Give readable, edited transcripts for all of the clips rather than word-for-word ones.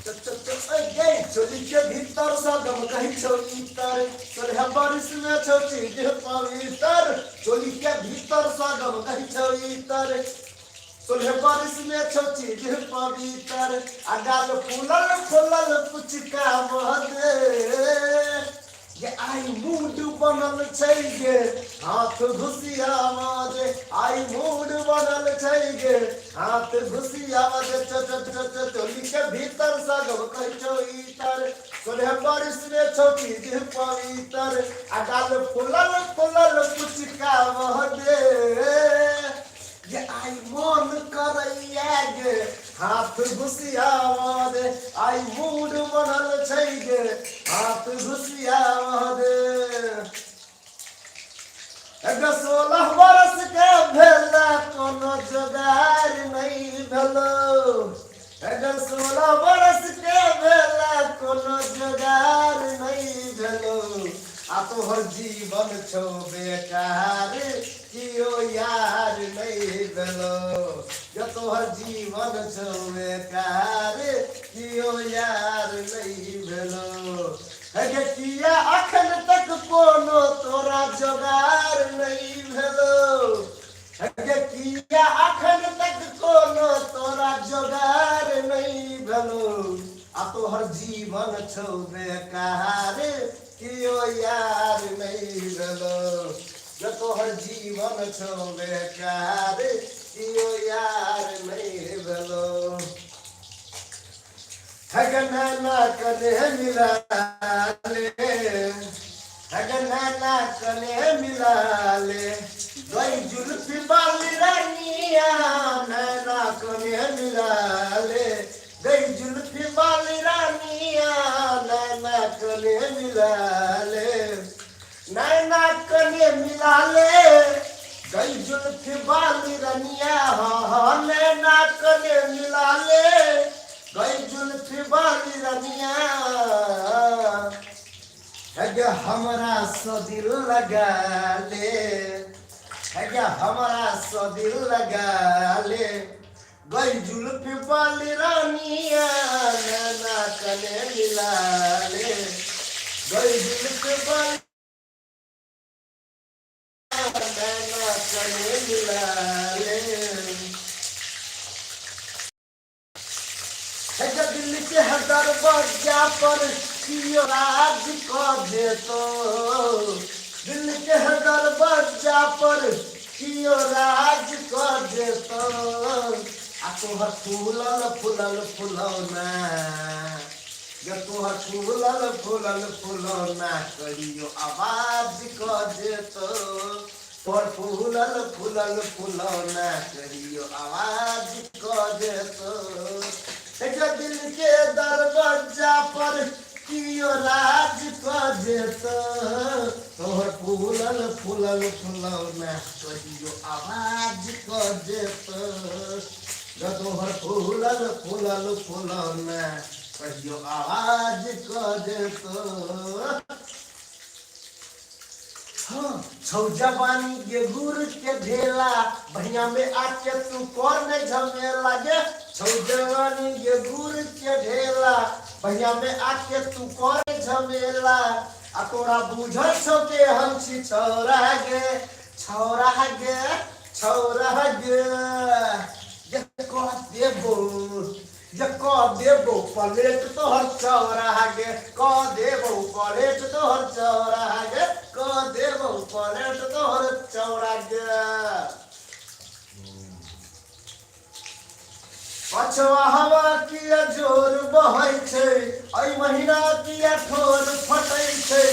चोली के भीतर सदम कहीं छोतर सोलह बारिश में छोटी पवित्र चोली के भीतर सदम कहीं छोतर सोलह बारिश में छोटी पवित्र अगाल फूलल फूलल पुचका बहदे ये आई मूड बनल छै गे हाथ घुसियावा दे आई मूड बनल छै गे हाथ घुसियावा दे चोली के भीतर सगम कहियो इतर सोलह बारिश में छोटी पवित्र अगाल फूलल फूलल पुचका बहदे ये आई मन करैया गे हाथ घुसियावा दे आई मूड बनल छै गे हाथ घुसियावा दे 16 बरस के भेला कोनो जोगार नहीं भेलो 16 बरस के भेला कोनो जोगार नहीं भेलो आ तोहर जीवन छौ बेकार कियो यार नहीं भेलो जो तोहर जीवन छौ बेकार कियो यार नहीं भेलो हे किया अखन तक कोनो तोरा जोगार नहीं भेलो हे किया अखन तक कोनो तोरा जोगार नहीं भेलो आ तोहर जीवन छौ बेकार कियो यार नहीं भेलो जो तोहर जीवन छौ बेकार कियो यार नहीं भेलो हगना कने मिला ले दोई जुल्फी बाली रानिया नैना कने मिला ले गई जुल्फी बाली रानिया नैना कने मिला ले नैना कने मिला ले गई जुल्फी बाली रानिया हाँ नैना कने मिला ले गई जुल्फी बाली रानिया है हमरा सो दिल लगा ले है हमरा सो दिल लगा ले गई जुल्फी बाली रानिया नैना कने मिला ले गई जुल्फी बाली नैना कने मिला ले है दिल्ली के हर बजा पर कियो राज कर देतो दिल्ली के हर बजा पर कियो राज कर देतो आ तोहर फूलल फूलल फुलौना गे तोहर फूलल फूलल फुलौना कहियो आवाज कर देतो तोहर फूलल फूलल फुलौना कहियो आवाज कर देतो दिल के दरवाजा पर कियो राज कर देतो तोहर फूलल फूलल फुलौना कहियो आवाज कर देतो तोहर फूलल फूलल फुलौना कहियो आवाज कर देतो छौ जवानी के गुर के ढेला भैया में आके तू कौन झमेला गे छौ जवानी के गुर के ढेला भैया में आके तू कौन झमेला आ तोरा बुझल छौ के हम छी छौरा गे छौरा गे छौरा गे ये कह देबो प्लेट तोहर चौरा गे कह देबो प्लेट तोहर चौरा गे कह देबो प्लेट तोहर चौरा गे पछवा हवा किया जोर बहै छै एहि महीना किया ठोर फटै छै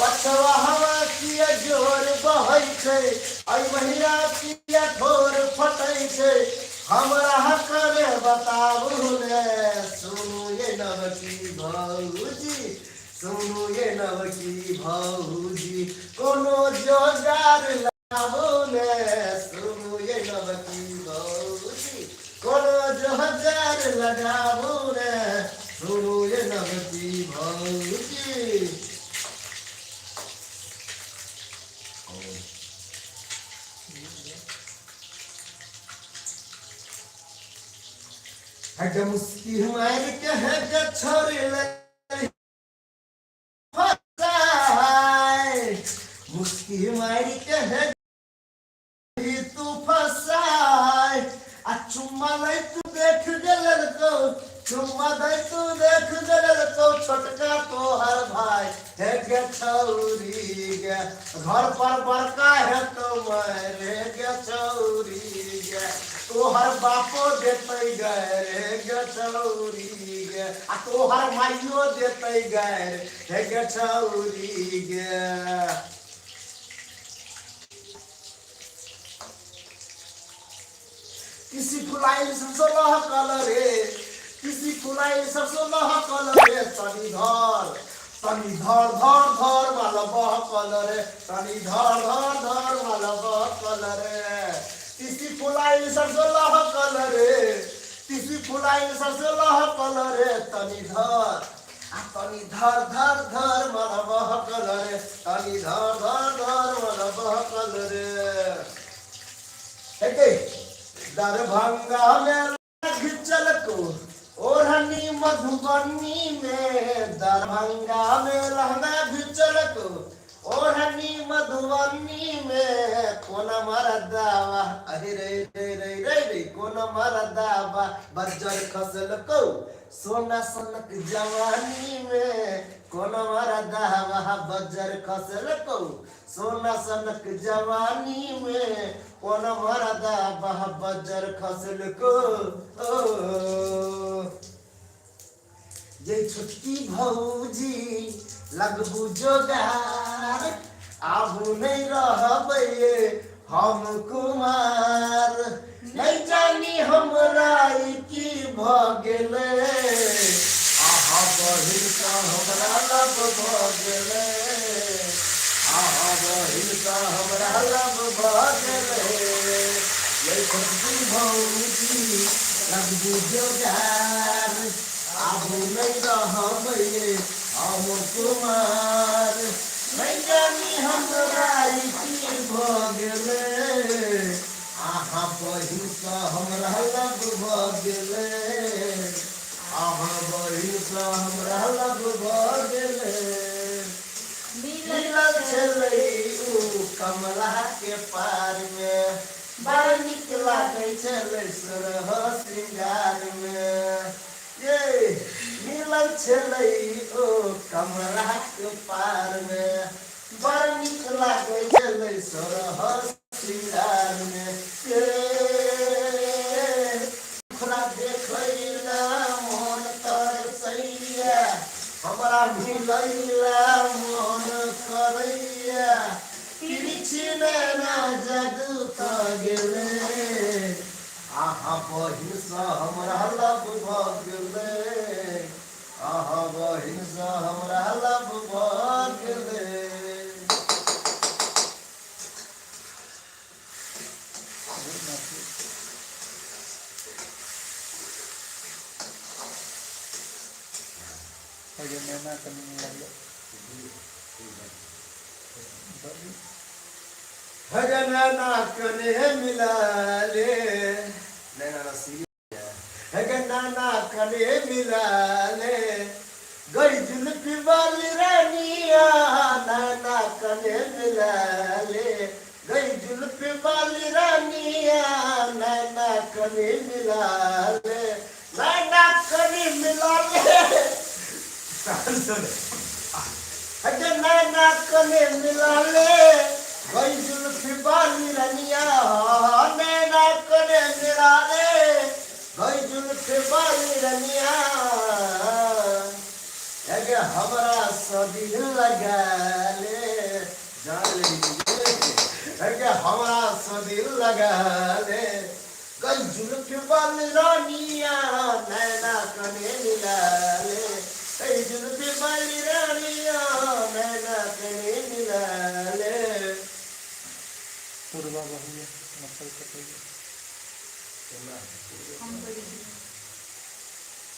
पछवा हवा किया जोर बहै छै एहि महीना किया ठोर फटै छै हमरा हकरे बताबू ने सुनू ये नवकी भौजी सुनू ये नवकी भौजी कोनो जोगार लगाबू ने सुनू ये नवकी भौजी कोनो जोगार लगाबू ने सुनू ये नवकी भौजी गे मुस्की मार के है गे छोरी ले फसाए मुस्की मार के है तू फसाए आ चुम्मा ले तू देख गेल को चुम्मा दे तू देख गेल को छोटका तोहर भाई है गे छौरी गे घर पर बड़का है तो मेरे गे छौरी गे तोहर बापो देते गए रे गे छौरी गे आ तोहर माइयो देते गए हे गे छौरी गे किसी फुलाई सबसे लह कलर रे किसी फुलाई सबसे लह कलर रे तनी धर धर वाला बह कलर रे तनी धर वाला बह कलर रे किसी फुलाई सबसे लह कलर रे किसी फुलाई सबसे लह कलर रे तनी धर वाला बह कलर रे तनी धर वाला बह कलर रे दरभंगा में चल को ओढ़नी मधुबनी में दरभंगा में लहंगा घिचल को ओढ़नी मधुबनी में कोन मरदावा अरे रे रे रे रे रे कोन मरदावा बज्जर खसल को सोना सनक जवानी में कोन मरदावा बज्जर खसल को सोना सनक जवानी में कोन मरदावा बज्जर खसल को ये छुटकी भौजी लगबू जोगार आबू नहीं रहबे हम कुमार नहीं जानी हमरा की भगेले आहा बहिन का हमरा लब भगेले आहा बहिन का हमरा लब भगेले ये छुटकी भौजी लगबू जोगार आबू नहीं रहबे हम कुमार नहीं जानी हमरा की भगेले आहा बहिन का हमरा लब भगेले आहा बहिन का हमरा लब भगेले मिलल छलै उ कमला के पार में बड़ नीक लागै छलै सरह श्रृंगार में ये मिलल छलै ओ कमला के पार में बड़ नीक लागै छलै सरह श्रृंगार में ओकरा देखैला मोन तरसैया हमरा मिलैला मोन करैया पीछे ना जादू क गेले आहा बहिन सा हमरा लब भगेले आहा बहिन सा हमरा लब भगेले अगर नैना करने वाले नैना कने मिला ले नैना नैना कने मिला ले गई जुल्फी वाली रानिया नैना कने मिला ले गई जुल्फी वाली रानिया नैना कने मिला ले नैना कने मिला ले नैना कने मिला ले गई जुल्फी वाली रानिया नैना कने मिला ले गई जुल्फी वाली रानिया एगे हमरा सदिल लगा ले जान ले एगे हमरा सदिल लगा ले गई जुल्फी वाली रानिया नैना कने मिला ले गई जुल्फी वाली रानिया नैना कने मिला ले पूर्वा बहुया मसल कटैया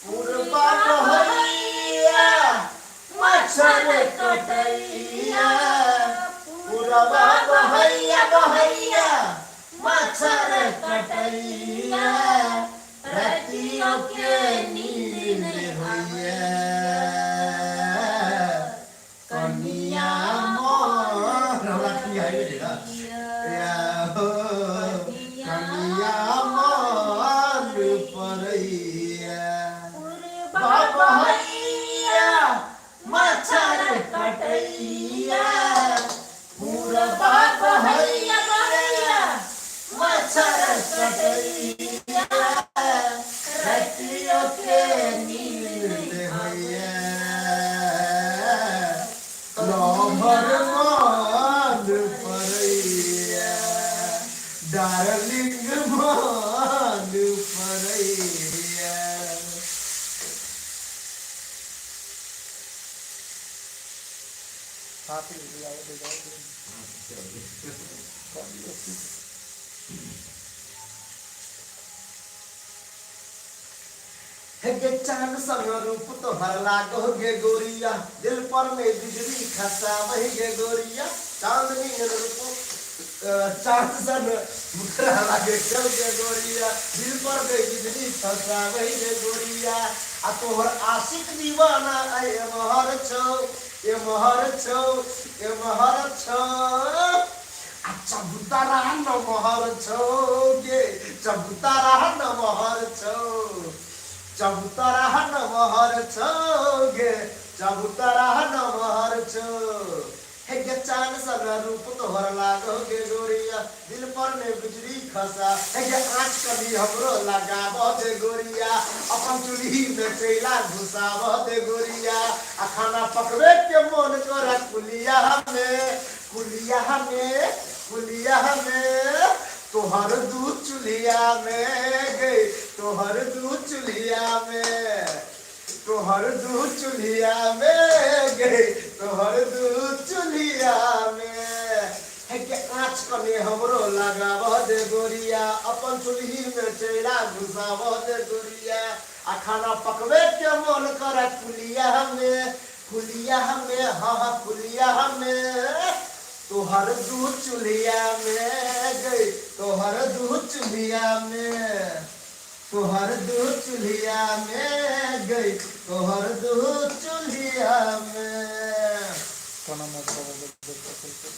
पूर्वा बहैया मच्छर कटैया पूर्वा बहैया मच्छर कटैया रतियों के भैया कनिया मोर हमरा की है रे ना या हो कनिया मोर परैया बाबा हैया मच्छर कटैया पूरा बाबा हैया मच्छर कटैया रतियों के नींद हैया लोभर मान परैया डार्लिंग मान परैया हाथ ही ले जाओ हे चांद संग रूप तोहर लागो गे गोरिया दिल पर में बिजली खसा वही गे गोरिया चांदनी रूप चांद संग मुखरा लागे चल गे गोरिया दिल पर में बिजली खसा वही गे गोरिया आ तोहर आशिक दीवाना ए महर छौ ए महर छौ ए महर छौ चबूतरा न महर छौ गे चबूतरा न महर छौ चबूतरा न महर छौ गे चबूतरा न महर छौ हे गे चांद सन रूप तोहर लागो गे गोरिया दिल पर में बिजली खसा हे गे आँच कभी हमरो लगाब दे गोरिया अपन चूल्ही में चैला घुसाब दे गोरिया आ खाना पकवे के मन कर कुलिया में कुलिया में कुलिया में तोहर दूध चुलिया में गई तोहर दूध चुलिया में तोहर दूध चुलिया में गई तोहर दूध चुलिया में है के आँच कने हमरो लगाब दे गोरिया अपन चुल्ही में चैला घुसाब दे गोरिया आ खाना पकवे के मन कर कुलिया में हाँ कुलिया में तोहर दूध चुलिया में गई तोहर दूध चुलिया में तोहर दूध चुलिया में गई तोहर दूध चुलिया में कोना मत करो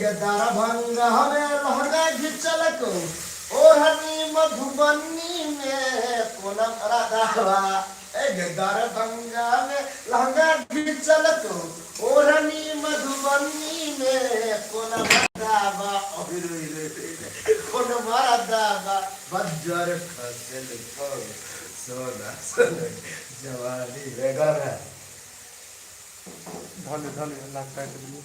गदारा भंगा में लहंगा घिचल को ओढ़नी मधुबनी में कोना राधावा ए गदारा भंगा में लहंगा घिचल को ओढ़नी मधुबनी में कोना राधावा कोना राधावा बज्जर खसल को सोना सोना जवानी बेगर धले धले लाग काट दियो